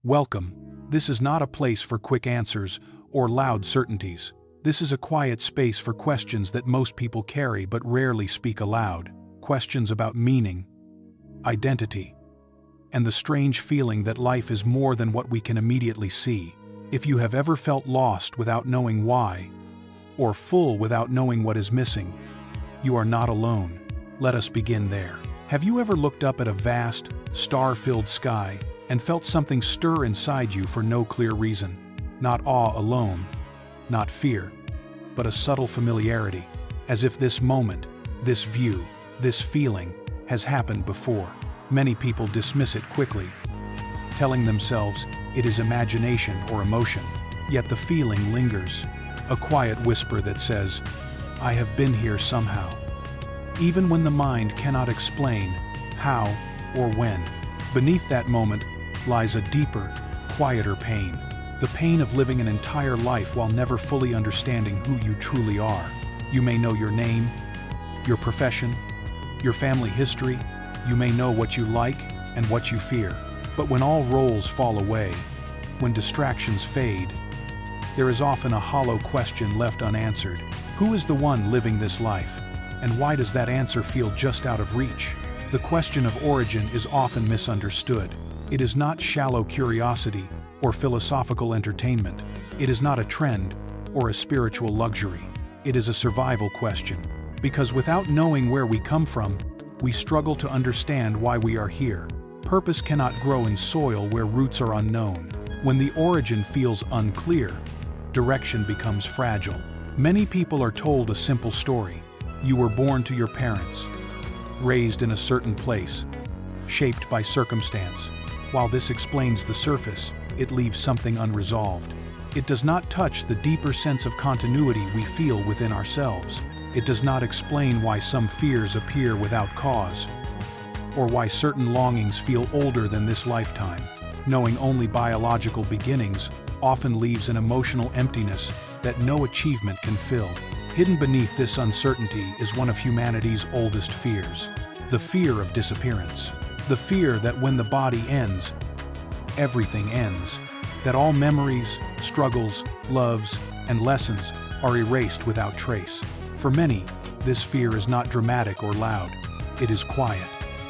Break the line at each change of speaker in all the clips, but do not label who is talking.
Welcome. This is not a place for quick answers or loud certainties. This is a quiet space for questions that most people carry but rarely speak aloud. Questions about meaning, identity, and the strange feeling that life is more than what we can immediately see. If you have ever felt lost without knowing why, or full without knowing what is missing, you are not alone. Let us begin there. Have you ever looked up at a vast, star-filled sky and felt something stir inside you for no clear reason? Not awe alone, not fear, but a subtle familiarity, as if this moment, this view, this feeling has happened before. Many people dismiss it quickly, telling themselves it is imagination or emotion, yet the feeling lingers, a quiet whisper that says, "I have been here somehow." Even when the mind cannot explain how or when, beneath that moment lies a deeper, quieter pain, the pain of living an entire life while never fully understanding who you truly are. You may know your name, your profession, your family history, you may know what you like and what you fear, but when all roles fall away, when distractions fade, there is often a hollow question left unanswered. Who is the one living this life? And why does that answer feel just out of reach? The question of origin is often misunderstood. It is not shallow curiosity or philosophical entertainment. It is not a trend or a spiritual luxury. It is a survival question. Because without knowing where we come from, we struggle to understand why we are here. Purpose cannot grow in soil where roots are unknown. When the origin feels unclear, direction becomes fragile. Many people are told a simple story. You were born to your parents, raised in a certain place, shaped by circumstance. While this explains the surface, it leaves something unresolved. It does not touch the deeper sense of continuity we feel within ourselves. It does not explain why some fears appear without cause, or why certain longings feel older than this lifetime. Knowing only biological beginnings often leaves an emotional emptiness that no achievement can fill. Hidden beneath this uncertainty is one of humanity's oldest fears, the fear of disappearance. The fear that when the body ends, everything ends, that all memories, struggles, loves, and lessons are erased without trace. For many, this fear is not dramatic or loud. It is quiet.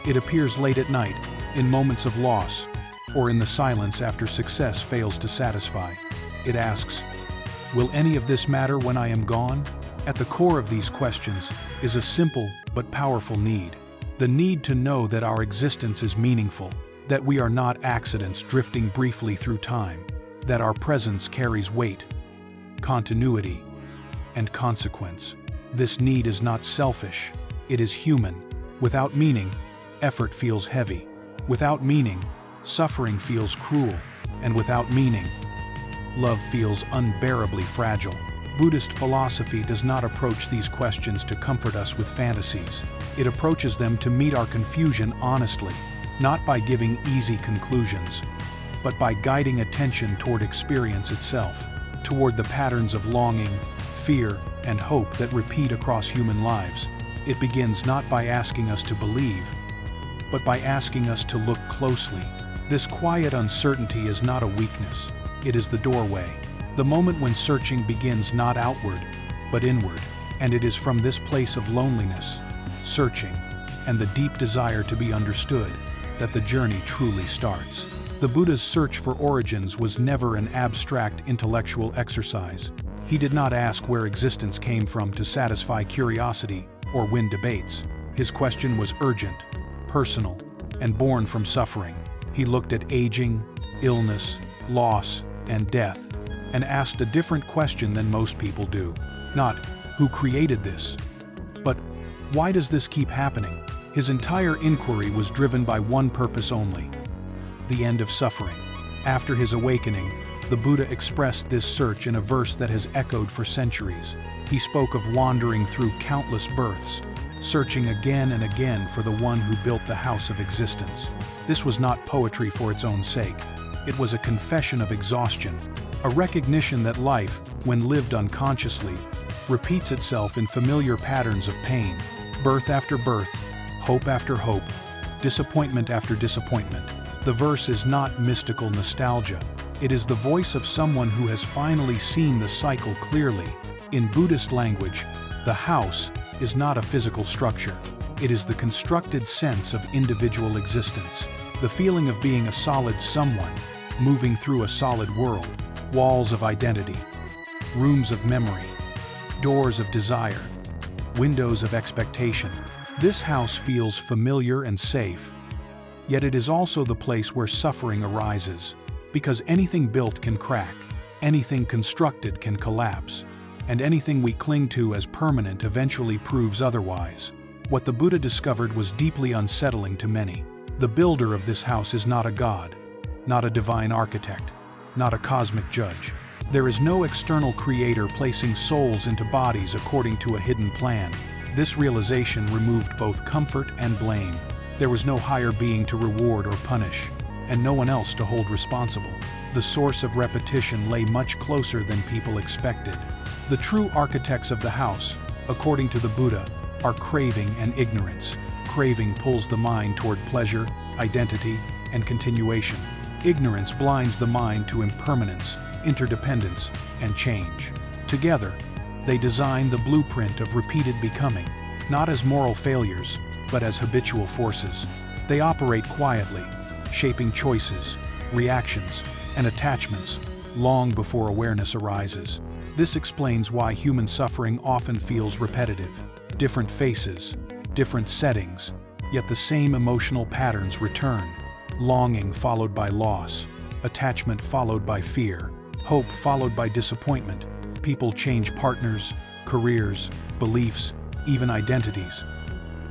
It appears late at night, in moments of loss, or in the silence after success fails to satisfy. It asks, will any of this matter when I am gone? At the core of these questions is a simple but powerful need. The need to know that our existence is meaningful, that we are not accidents drifting briefly through time, that our presence carries weight, continuity, and consequence. This need is not selfish, it is human. Without meaning, effort feels heavy. Without meaning, suffering feels cruel. And without meaning, love feels unbearably fragile. Buddhist philosophy does not approach these questions to comfort us with fantasies. It approaches them to meet our confusion honestly, not by giving easy conclusions, but by guiding attention toward experience itself, toward the patterns of longing, fear, and hope that repeat across human lives. It begins not by asking us to believe, but by asking us to look closely. This quiet uncertainty is not a weakness, it is the doorway. The moment when searching begins not outward, but inward, and it is from this place of loneliness, searching, and the deep desire to be understood, that the journey truly starts. The Buddha's search for origins was never an abstract intellectual exercise. He did not ask where existence came from to satisfy curiosity or win debates. His question was urgent, personal, and born from suffering. He looked at aging, illness, loss, and death, and asked a different question than most people do. Not, who created this? But, why does this keep happening? His entire inquiry was driven by one purpose only: the end of suffering. After his awakening, the Buddha expressed this search in a verse that has echoed for centuries. He spoke of wandering through countless births, searching again and again for the one who built the house of existence. This was not poetry for its own sake. It was a confession of exhaustion, a recognition that life, when lived unconsciously, repeats itself in familiar patterns of pain, birth after birth, hope after hope, disappointment after disappointment. The verse is not mystical nostalgia. It is the voice of someone who has finally seen the cycle clearly. In Buddhist language, the house is not a physical structure. It is the constructed sense of individual existence. The feeling of being a solid someone, moving through a solid world. Walls of identity, rooms of memory, doors of desire, windows of expectation. This house feels familiar and safe, yet it is also the place where suffering arises, because anything built can crack, anything constructed can collapse, and anything we cling to as permanent eventually proves otherwise. What the Buddha discovered was deeply unsettling to many. The builder of this house is not a god, not a divine architect, not a cosmic judge. There is no external creator placing souls into bodies according to a hidden plan. This realization removed both comfort and blame. There was no higher being to reward or punish, and no one else to hold responsible. The source of repetition lay much closer than people expected. The true architects of the house, according to the Buddha, are craving and ignorance. Craving pulls the mind toward pleasure, identity, and continuation. Ignorance blinds the mind to impermanence, interdependence, and change. Together, they design the blueprint of repeated becoming, not as moral failures, but as habitual forces. They operate quietly, shaping choices, reactions, and attachments long before awareness arises. This explains why human suffering often feels repetitive. Different faces, different settings, yet the same emotional patterns return. Longing followed by loss, attachment followed by fear, hope followed by disappointment. People change partners, careers, beliefs, even identities,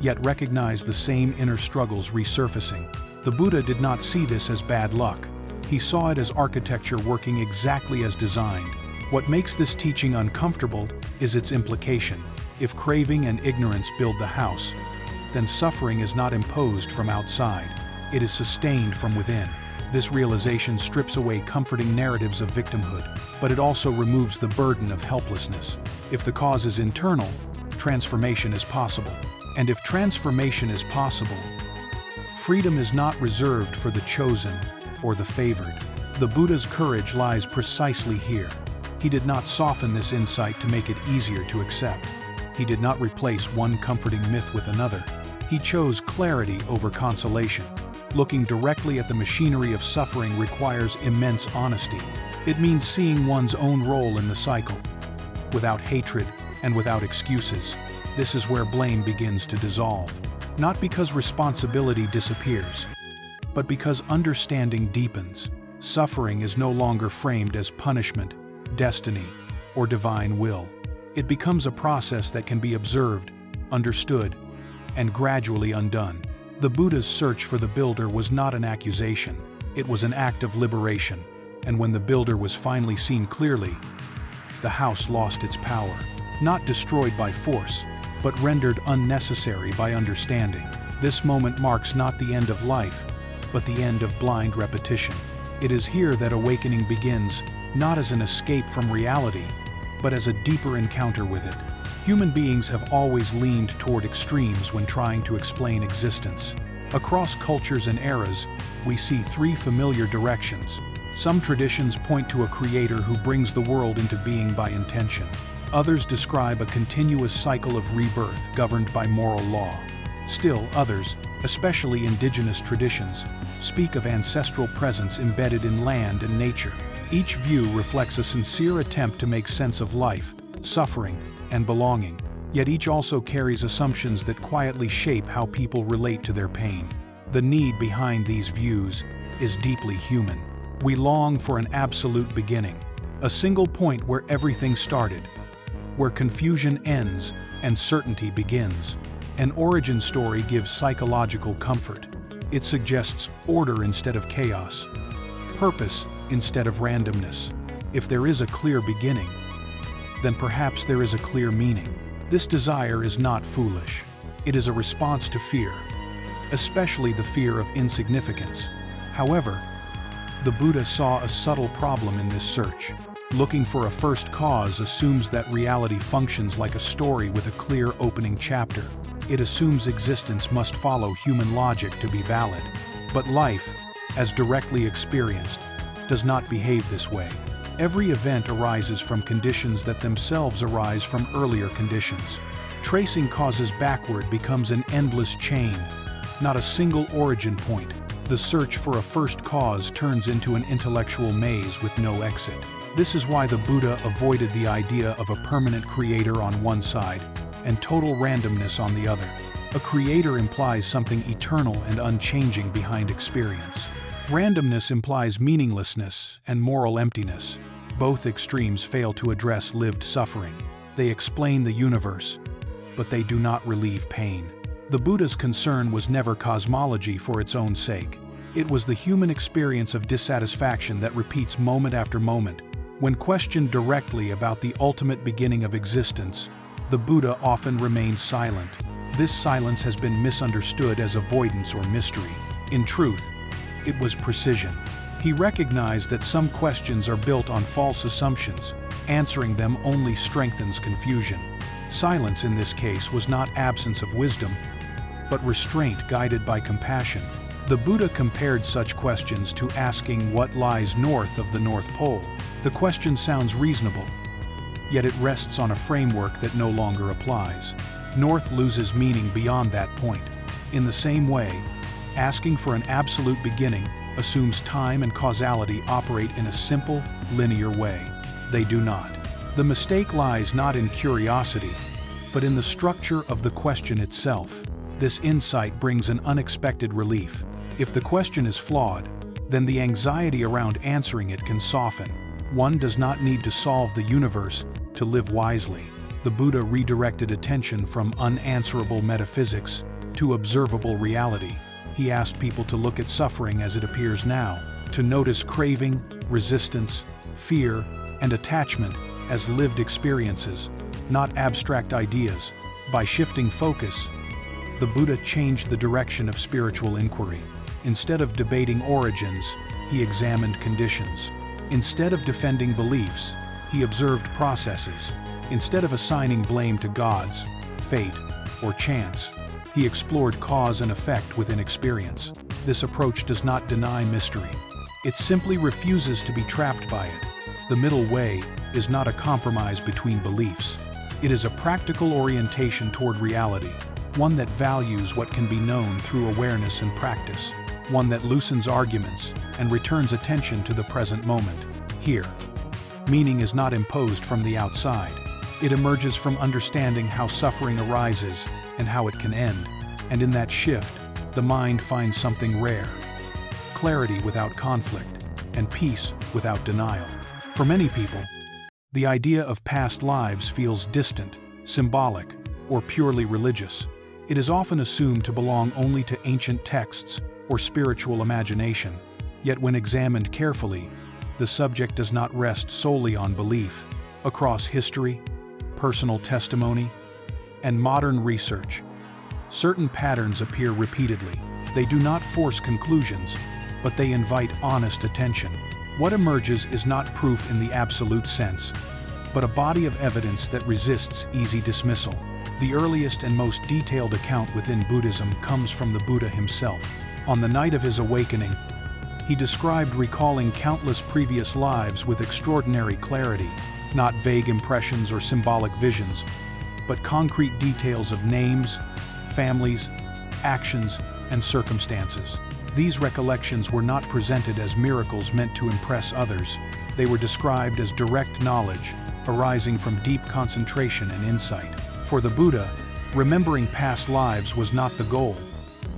yet recognize the same inner struggles resurfacing. The Buddha did not see this as bad luck. He saw it as architecture working exactly as designed. What makes this teaching uncomfortable is its implication. If craving and ignorance build the house, then suffering is not imposed from outside. It is sustained from within. This realization strips away comforting narratives of victimhood, but it also removes the burden of helplessness. If the cause is internal, transformation is possible. And if transformation is possible, freedom is not reserved for the chosen or the favored. The Buddha's courage lies precisely here. He did not soften this insight to make it easier to accept. He did not replace one comforting myth with another. He chose clarity over consolation. Looking directly at the machinery of suffering requires immense honesty. It means seeing one's own role in the cycle, without hatred and without excuses. This is where blame begins to dissolve. Not because responsibility disappears, but because understanding deepens. Suffering is no longer framed as punishment, destiny, or divine will. It becomes a process that can be observed, understood, and gradually undone. The Buddha's search for the builder was not an accusation, it was an act of liberation, and when the builder was finally seen clearly, the house lost its power, not destroyed by force, but rendered unnecessary by understanding. This moment marks not the end of life, but the end of blind repetition. It is here that awakening begins, not as an escape from reality, but as a deeper encounter with it. Human beings have always leaned toward extremes when trying to explain existence. Across cultures and eras, we see three familiar directions. Some traditions point to a creator who brings the world into being by intention. Others describe a continuous cycle of rebirth governed by moral law. Still others, especially indigenous traditions, speak of ancestral presence embedded in land and nature. Each view reflects a sincere attempt to make sense of life, suffering, and belonging, yet each also carries assumptions that quietly shape how people relate to their pain. The need behind these views is deeply human. We long for an absolute beginning, a single point where everything started, where confusion ends and certainty begins. An origin story gives psychological comfort. It suggests order instead of chaos, purpose instead of randomness. If there is a clear beginning, then perhaps there is a clear meaning. This desire is not foolish. It is a response to fear, especially the fear of insignificance. However, the Buddha saw a subtle problem in this search. Looking for a first cause assumes that reality functions like a story with a clear opening chapter. It assumes existence must follow human logic to be valid. But life, as directly experienced, does not behave this way. Every event arises from conditions that themselves arise from earlier conditions. Tracing causes backward becomes an endless chain, not a single origin point. The search for a first cause turns into an intellectual maze with no exit. This is why the Buddha avoided the idea of a permanent creator on one side and total randomness on the other. A creator implies something eternal and unchanging behind experience. Randomness implies meaninglessness and moral emptiness. Both extremes fail to address lived suffering. They explain the universe, but they do not relieve pain. The Buddha's concern was never cosmology for its own sake. It was the human experience of dissatisfaction that repeats moment after moment. When questioned directly about the ultimate beginning of existence, the Buddha often remained silent. This silence has been misunderstood as avoidance or mystery. In truth, it was precision. He recognized that some questions are built on false assumptions. Answering them only strengthens confusion. Silence in this case was not absence of wisdom, but restraint guided by compassion. The Buddha compared such questions to asking what lies north of the North Pole. The question sounds reasonable, yet it rests on a framework that no longer applies. North loses meaning beyond that point. In the same way, asking for an absolute beginning assumes time and causality operate in a simple, linear way. They do not. The mistake lies not in curiosity, but in the structure of the question itself. This insight brings an unexpected relief. If the question is flawed, then the anxiety around answering it can soften. One does not need to solve the universe to live wisely. The Buddha redirected attention from unanswerable metaphysics to observable reality. He asked people to look at suffering as it appears now, to notice craving, resistance, fear, and attachment as lived experiences, not abstract ideas. By shifting focus, the Buddha changed the direction of spiritual inquiry. Instead of debating origins, he examined conditions. Instead of defending beliefs, he observed processes. Instead of assigning blame to gods, fate, or chance, he explored cause and effect within experience. This approach does not deny mystery. It simply refuses to be trapped by it. The middle way is not a compromise between beliefs. It is a practical orientation toward reality, one that values what can be known through awareness and practice, one that loosens arguments and returns attention to the present moment. Here, meaning is not imposed from the outside. It emerges from understanding how suffering arises and how it can end. And in that shift, the mind finds something rare: clarity without conflict, and peace without denial. For many people, the idea of past lives feels distant, symbolic, or purely religious. It is often assumed to belong only to ancient texts or spiritual imagination. Yet when examined carefully, the subject does not rest solely on belief. Across history, personal testimony, and modern research, certain patterns appear repeatedly. They do not force conclusions, but they invite honest attention. What emerges is not proof in the absolute sense, but a body of evidence that resists easy dismissal. The earliest and most detailed account within Buddhism comes from the Buddha himself. On the night of his awakening, he described recalling countless previous lives with extraordinary clarity, not vague impressions or symbolic visions, but concrete details of names, families, actions, and circumstances. These recollections were not presented as miracles meant to impress others. They were described as direct knowledge, arising from deep concentration and insight. For the Buddha, remembering past lives was not the goal,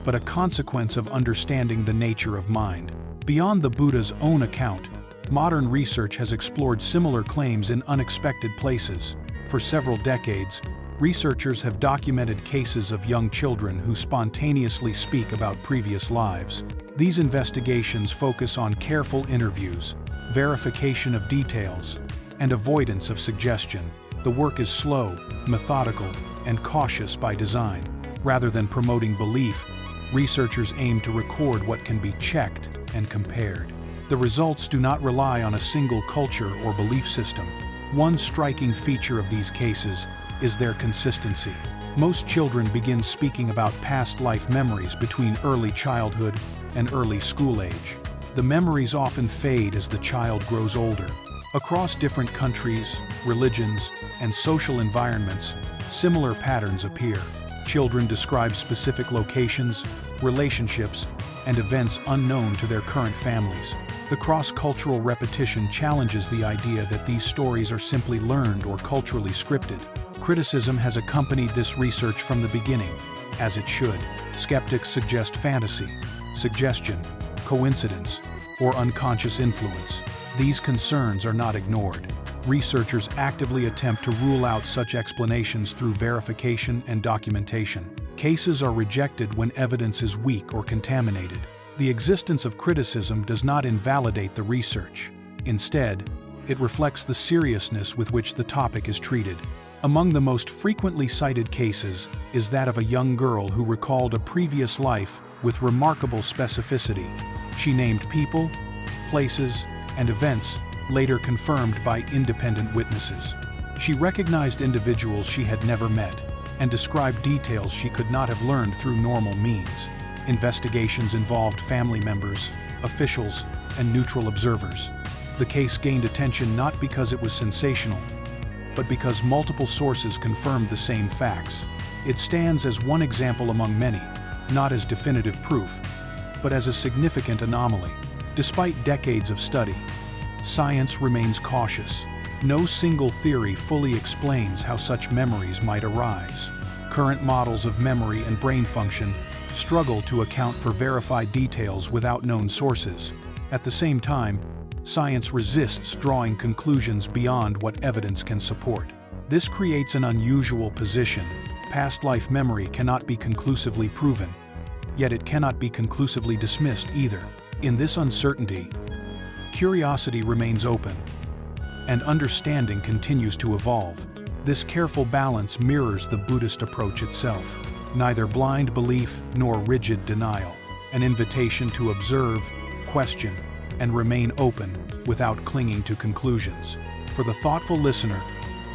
but a consequence of understanding the nature of mind. Beyond the Buddha's own account, modern research has explored similar claims in unexpected places. For several decades, researchers have documented cases of young children who spontaneously speak about previous lives. These investigations focus on careful interviews, verification of details, and avoidance of suggestion. The work is slow, methodical, and cautious by design. Rather than promoting belief, researchers aim to record what can be checked and compared. The results do not rely on a single culture or belief system. One striking feature of these cases is their consistency. Most children begin speaking about past life memories between early childhood and early school age. The memories often fade as the child grows older. Across different countries, religions, and social environments, similar patterns appear. Children describe specific locations, relationships, and events unknown to their current families. The cross-cultural repetition challenges the idea that these stories are simply learned or culturally scripted. Criticism has accompanied this research from the beginning, as it should. Skeptics suggest fantasy, suggestion, coincidence, or unconscious influence. These concerns are not ignored. Researchers actively attempt to rule out such explanations through verification and documentation. Cases are rejected when evidence is weak or contaminated. The existence of criticism does not invalidate the research. Instead, it reflects the seriousness with which the topic is treated. Among the most frequently cited cases is that of a young girl who recalled a previous life with remarkable specificity. She named people, places, and events later confirmed by independent witnesses. She recognized individuals she had never met and described details she could not have learned through normal means. Investigations involved family members, officials, and neutral observers. The case gained attention not because it was sensational, but because multiple sources confirmed the same facts. It stands as one example among many, not as definitive proof, but as a significant anomaly. Despite decades of study, science remains cautious. No single theory fully explains how such memories might arise. Current models of memory and brain function struggle to account for verified details without known sources. At the same time, science resists drawing conclusions beyond what evidence can support. This creates an unusual position. Past life memory cannot be conclusively proven, yet it cannot be conclusively dismissed either. In this uncertainty, curiosity remains open, and understanding continues to evolve. This careful balance mirrors the Buddhist approach itself. Neither blind belief nor rigid denial. An invitation to observe, question, and remain open without clinging to conclusions. For the thoughtful listener,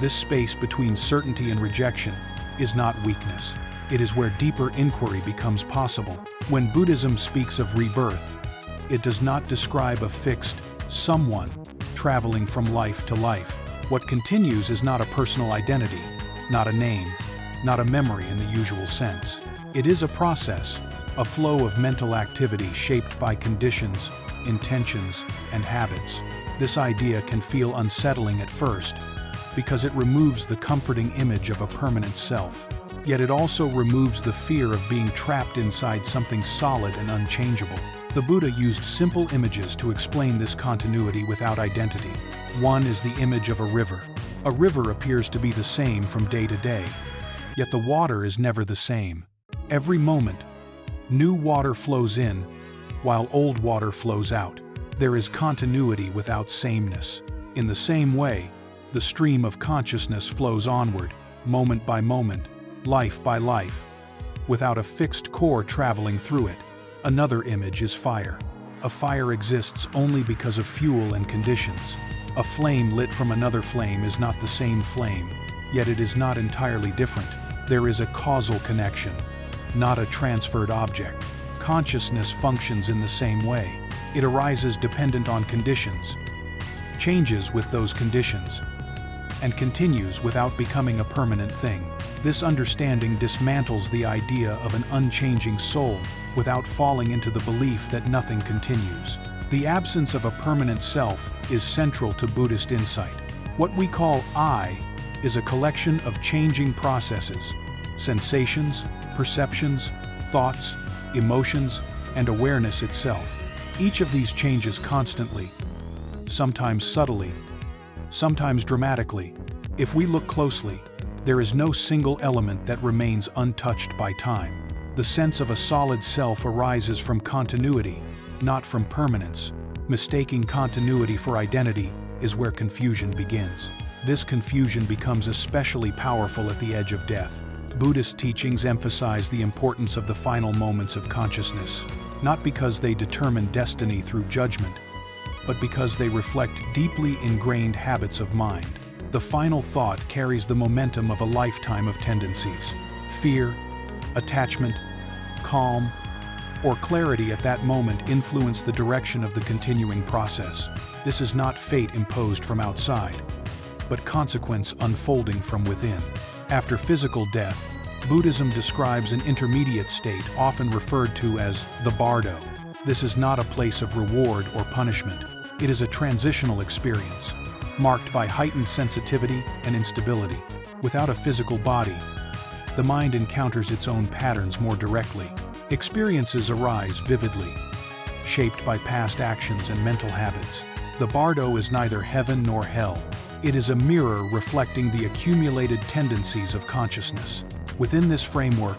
this space between certainty and rejection is not weakness. It is where deeper inquiry becomes possible. When Buddhism speaks of rebirth, it does not describe a fixed someone traveling from life to life. What continues is not a personal identity, not a name, not a memory in the usual sense. It is a process, a flow of mental activity shaped by conditions, intentions, and habits. This idea can feel unsettling at first, because it removes the comforting image of a permanent self. Yet it also removes the fear of being trapped inside something solid and unchangeable. The Buddha used simple images to explain this continuity without identity. One is the image of a river. A river appears to be the same from day to day, yet the water is never the same. Every moment, new water flows in, while old water flows out. There is continuity without sameness. In the same way, the stream of consciousness flows onward, moment by moment, life by life, without a fixed core traveling through it. Another image is fire. A fire exists only because of fuel and conditions. A flame lit from another flame is not the same flame, yet it is not entirely different. There is a causal connection, not a transferred object. Consciousness functions in the same way. It arises dependent on conditions, changes with those conditions, and continues without becoming a permanent thing. This understanding dismantles the idea of an unchanging soul without falling into the belief that nothing continues. The absence of a permanent self is central to Buddhist insight. What we call I is a collection of changing processes, sensations, perceptions, thoughts, emotions, and awareness itself. Each of these changes constantly, sometimes subtly, sometimes dramatically. If we look closely, there is no single element that remains untouched by time. The sense of a solid self arises from continuity, not from permanence. Mistaking continuity for identity is where confusion begins. This confusion becomes especially powerful at the edge of death. Buddhist teachings emphasize the importance of the final moments of consciousness, not because they determine destiny through judgment, but because they reflect deeply ingrained habits of mind. The final thought carries the momentum of a lifetime of tendencies: fear, attachment, calm, or clarity at that moment influence the direction of the continuing process. This is not fate imposed from outside, but consequence unfolding from within. After physical death, Buddhism describes an intermediate state often referred to as the bardo. This is not a place of reward or punishment. It is a transitional experience, marked by heightened sensitivity and instability. Without a physical body, the mind encounters its own patterns more directly. Experiences arise vividly, shaped by past actions and mental habits. The bardo is neither heaven nor hell. It is a mirror reflecting the accumulated tendencies of consciousness. Within this framework,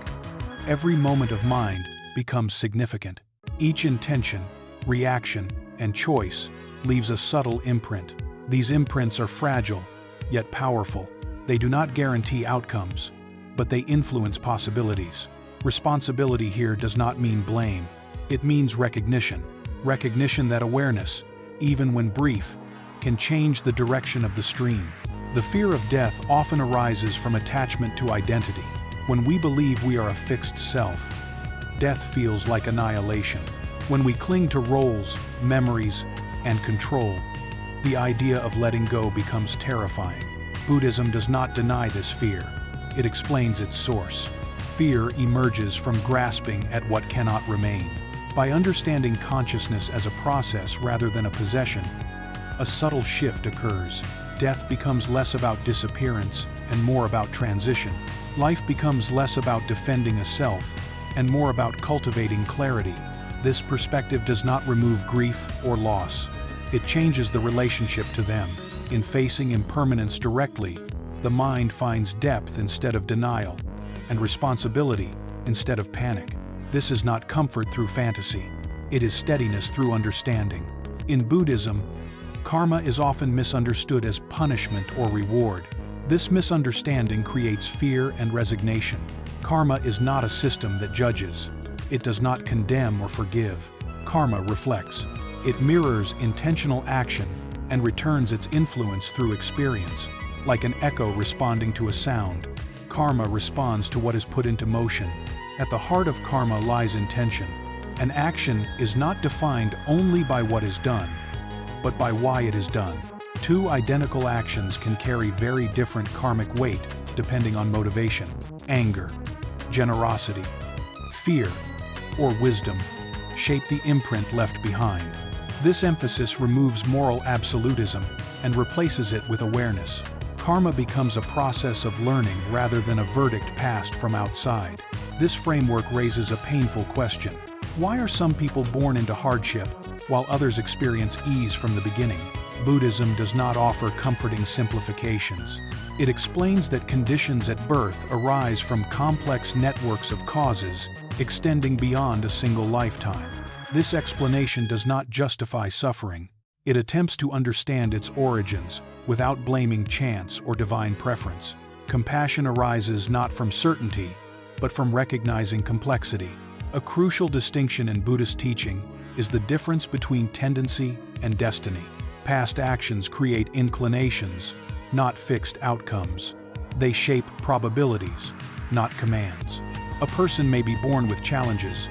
every moment of mind becomes significant. Each intention, reaction, and choice leaves a subtle imprint. These imprints are fragile, yet powerful. They do not guarantee outcomes, but they influence possibilities. Responsibility here does not mean blame. It means recognition. Recognition that awareness, even when brief, can change the direction of the stream. The fear of death often arises from attachment to identity. When we believe we are a fixed self, death feels like annihilation. When we cling to roles, memories, and control, the idea of letting go becomes terrifying. Buddhism does not deny this fear. It explains its source. Fear emerges from grasping at what cannot remain. By understanding consciousness as a process rather than a possession, a subtle shift occurs. Death becomes less about disappearance and more about transition. Life becomes less about defending a self and more about cultivating clarity. This perspective does not remove grief or loss. It changes the relationship to them. In facing impermanence directly, the mind finds depth instead of denial, and responsibility instead of panic. This is not comfort through fantasy. It is steadiness through understanding. In Buddhism, karma is often misunderstood as punishment or reward. This misunderstanding creates fear and resignation. Karma is not a system that judges. It does not condemn or forgive. Karma reflects. It mirrors intentional action and returns its influence through experience. Like an echo responding to a sound, karma responds to what is put into motion. At the heart of karma lies intention. An action is not defined only by what is done, but by why it is done. Two identical actions can carry very different karmic weight depending on motivation. Anger, generosity, fear, or wisdom shape the imprint left behind. This emphasis removes moral absolutism and replaces it with awareness. Karma becomes a process of learning rather than a verdict passed from outside. This framework raises a painful question. Why are some people born into hardship, while others experience ease from the beginning? Buddhism does not offer comforting simplifications. It explains that conditions at birth arise from complex networks of causes extending beyond a single lifetime. This explanation does not justify suffering. It attempts to understand its origins without blaming chance or divine preference. Compassion arises not from certainty, but from recognizing complexity. A crucial distinction in Buddhist teaching is the difference between tendency and destiny. Past actions create inclinations, not fixed outcomes. They shape probabilities, not commands. A person may be born with challenges,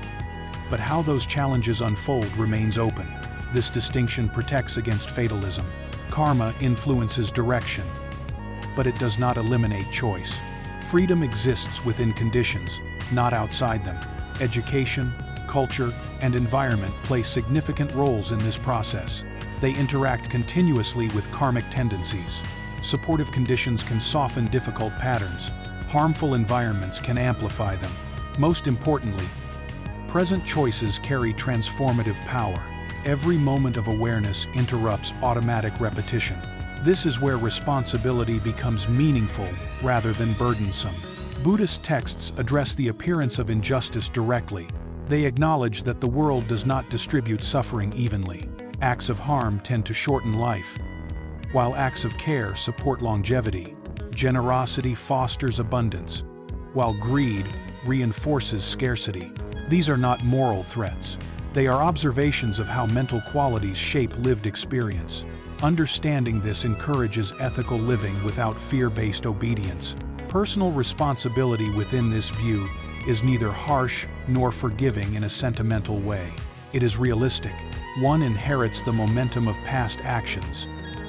but how those challenges unfold remains open. This distinction protects against fatalism. Karma influences direction, but it does not eliminate choice. Freedom exists within conditions, not outside them. Education, culture, and environment play significant roles in this process. They interact continuously with karmic tendencies. Supportive conditions can soften difficult patterns. Harmful environments can amplify them. Most importantly, present choices carry transformative power. Every moment of awareness interrupts automatic repetition. This is where responsibility becomes meaningful rather than burdensome. Buddhist texts address the appearance of injustice directly. They acknowledge that the world does not distribute suffering evenly. Acts of harm tend to shorten life, while acts of care support longevity. Generosity fosters abundance, while greed reinforces scarcity. These are not moral threats. They are observations of how mental qualities shape lived experience. Understanding this encourages ethical living without fear-based obedience. Personal responsibility within this view is neither harsh nor forgiving in a sentimental way. It is realistic. One inherits the momentum of past actions,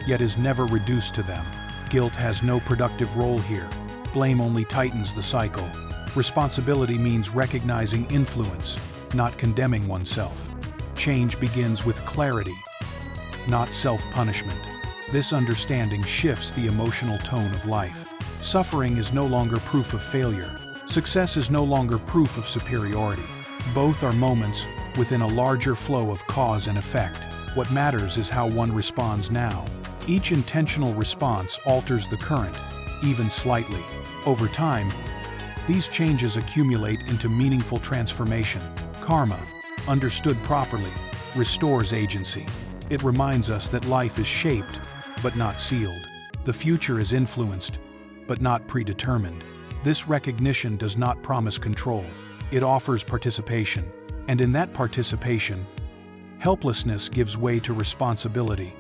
yet is never reduced to them. Guilt has no productive role here. Blame only tightens the cycle. Responsibility means recognizing influence, not condemning oneself. Change begins with clarity, not self-punishment. This understanding shifts the emotional tone of life. Suffering is no longer proof of failure. Success is no longer proof of superiority. Both are moments within a larger flow of cause and effect. What matters is how one responds now. Each intentional response alters the current, even slightly. Over time, these changes accumulate into meaningful transformation. Karma, understood properly, restores agency. It reminds us that life is shaped, but not sealed. The future is influenced, but not predetermined. This recognition does not promise control. It offers participation. And in that participation, helplessness gives way to responsibility,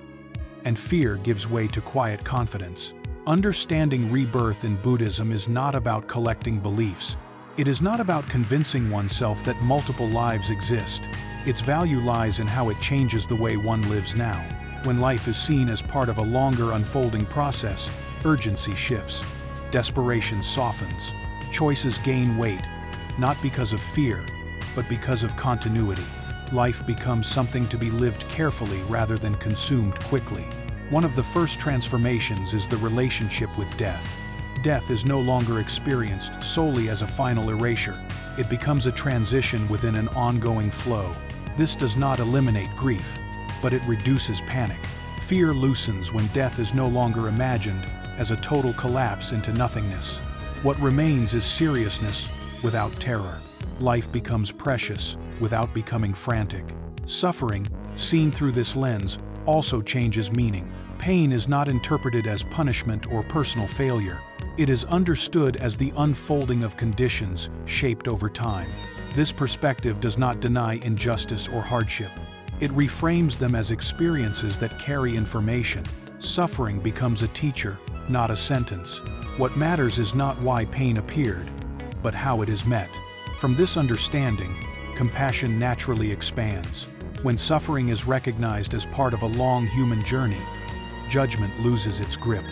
and fear gives way to quiet confidence. Understanding rebirth in Buddhism is not about collecting beliefs. It is not about convincing oneself that multiple lives exist. Its value lies in how it changes the way one lives now. When life is seen as part of a longer unfolding process, urgency shifts. Desperation softens. Choices gain weight, not because of fear, but because of continuity. Life becomes something to be lived carefully rather than consumed quickly. One of the first transformations is the relationship with death. Death is no longer experienced solely as a final erasure. It becomes a transition within an ongoing flow. This does not eliminate grief, but it reduces panic. Fear loosens when death is no longer imagined as a total collapse into nothingness. What remains is seriousness without terror. Life becomes precious without becoming frantic. Suffering, seen through this lens, also changes meaning. Pain is not interpreted as punishment or personal failure. It is understood as the unfolding of conditions shaped over time. This perspective does not deny injustice or hardship. It reframes them as experiences that carry information. Suffering becomes a teacher, not a sentence. What matters is not why pain appeared, but how it is met. From this understanding, compassion naturally expands. When suffering is recognized as part of a long human journey, judgment loses its grip.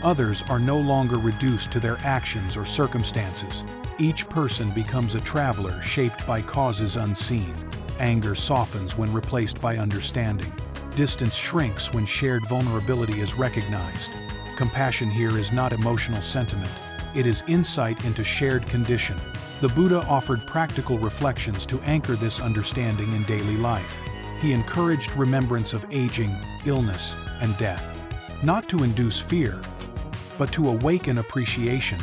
Others are no longer reduced to their actions or circumstances. Each person becomes a traveler shaped by causes unseen. Anger softens when replaced by understanding. Distance shrinks when shared vulnerability is recognized. Compassion here is not emotional sentiment. It is insight into shared condition. The Buddha offered practical reflections to anchor this understanding in daily life. He encouraged remembrance of aging, illness, and death. Not to induce fear, but to awaken appreciation.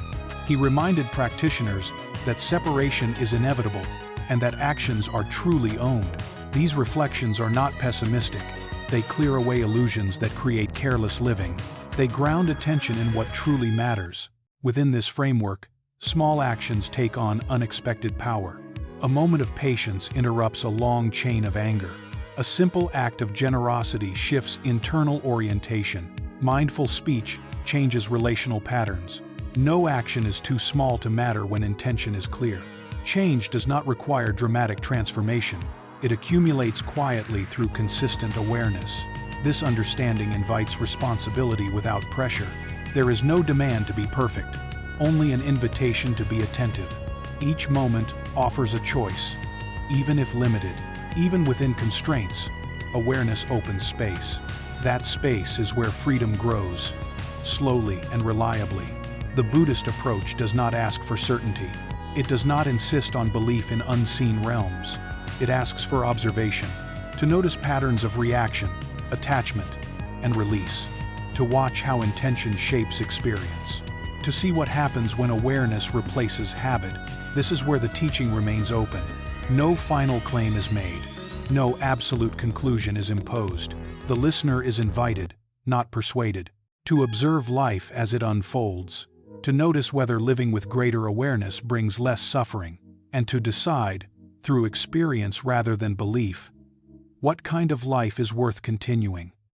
He reminded practitioners that separation is inevitable and that actions are truly owned. These reflections are not pessimistic. They clear away illusions that create careless living. They ground attention in what truly matters. Within this framework, small actions take on unexpected power. A moment of patience interrupts a long chain of anger. A simple act of generosity shifts internal orientation. Mindful speech changes relational patterns. No action is too small to matter when intention is clear. Change does not require dramatic transformation. It accumulates quietly through consistent awareness. This understanding invites responsibility without pressure. There is no demand to be perfect, only an invitation to be attentive. Each moment offers a choice. Even if limited, even within constraints, awareness opens space. That space is where freedom grows, slowly and reliably. The Buddhist approach does not ask for certainty. It does not insist on belief in unseen realms. It asks for observation, to notice patterns of reaction, attachment, and release, to watch how intention shapes experience, to see what happens when awareness replaces habit. This is where the teaching remains open. No final claim is made. No absolute conclusion is imposed. The listener is invited, not persuaded, to observe life as it unfolds, to notice whether living with greater awareness brings less suffering, and to decide, through experience rather than belief, what kind of life is worth continuing.